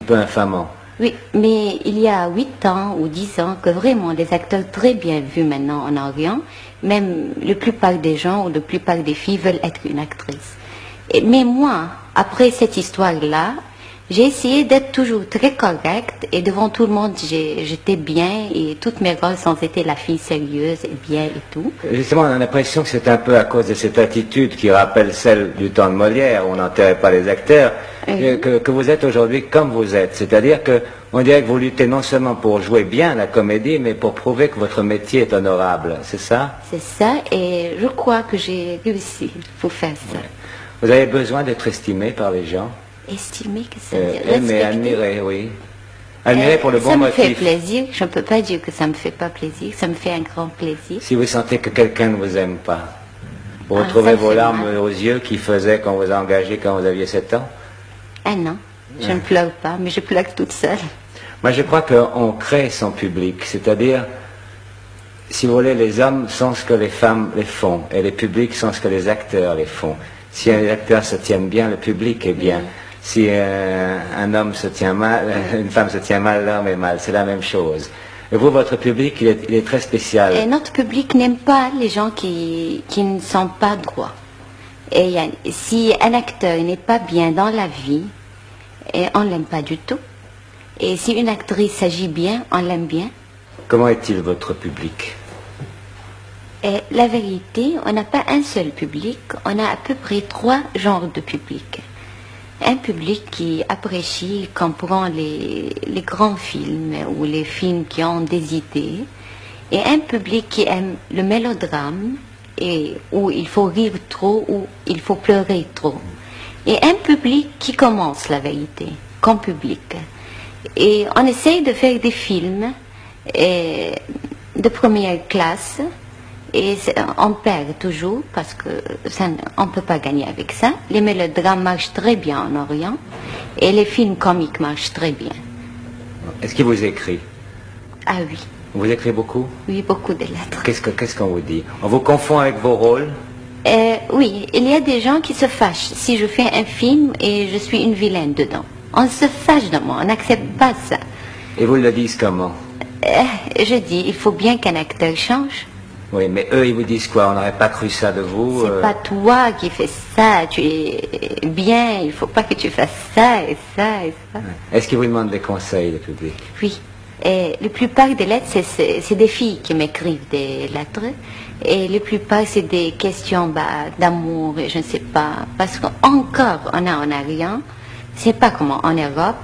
peu infamant. Oui, mais il y a 8 ans ou 10 ans que vraiment les acteurs très bien vus maintenant en Orient, même la plupart des gens ou la plupart des filles veulent être une actrice. Mais moi, après cette histoire-là, j'ai essayé d'être toujours très correcte et devant tout le monde, j'étais bien et toutes mes rôles ont été la fille sérieuse et bien et tout. Justement, on a l'impression que c'est un peu à cause de cette attitude qui rappelle celle du temps de Molière, où on n'enterrait pas les acteurs, que vous êtes aujourd'hui comme vous êtes. C'est-à-dire que on dirait que vous luttez non seulement pour jouer bien la comédie, mais pour prouver que votre métier est honorable. C'est ça? C'est ça, et je crois que j'ai réussi pour faire ça. Ouais. Vous avez besoin d'être estimé par les gens? Estimer que ça veut dire Aimer, admirer, oui. Admirer pour le bon motif. Ça me fait plaisir, je ne peux pas dire que ça ne me fait pas plaisir, ça me fait un grand plaisir. Si vous sentez que quelqu'un ne vous aime pas, vous retrouvez vos larmes aux yeux qui faisaient quand vous a engagé quand vous aviez 7 ans? Ah non, je ne pleure pas, mais je pleure toute seule. Moi je crois qu'on crée son public, c'est-à-dire, si vous voulez, les hommes sont ce que les femmes les font, et les publics sont ce que les acteurs les font. Si les acteurs se tiennent bien, le public est bien. Si un homme se tient mal, une femme se tient mal, l'homme est mal. C'est la même chose. Et vous, votre public, il est très spécial. Et notre public n'aime pas les gens qui ne sont pas droits. Et si un acteur n'est pas bien dans la vie, on ne l'aime pas du tout. Et si une actrice agit bien, on l'aime bien. Comment est-il votre public? Et la vérité, on n'a pas un seul public, on a à peu près 3 genres de public. Un public qui apprécie, comprend les grands films ou les films qui ont des idées, et un public qui aime le mélodrame, et où il faut rire trop ou il faut pleurer trop. Et un public qui commence la vérité, comme public. Et on essaye de faire des films de première classe, et on perd toujours parce que on ne peut pas gagner avec ça. Les mélodrames marchent très bien en Orient et les films comiques marchent très bien. Est-ce qu'il vous écrit? Ah oui. Vous écrivez beaucoup? Oui, beaucoup de lettres. Qu'est-ce qu'on vous dit? On vous confond avec vos rôles? Oui, il y a des gens qui se fâchent si je fais un film et je suis une vilaine dedans. On se fâche de moi, on n'accepte pas ça. Et vous le dites comment? Je dis, il faut bien qu'un acteur change. Oui, mais eux, ils vous disent quoi? On n'aurait pas cru ça de vous? C'est pas toi qui fais ça, tu es bien, il ne faut pas que tu fasses ça et ça et ça. Est-ce qu'ils vous demandent des conseils, le public? Oui, et la plupart des lettres, c'est des filles qui m'écrivent des lettres, et la plupart, c'est des questions d'amour, je ne sais pas, parce qu'encore, on a en Orient, c'est pas comme en Europe.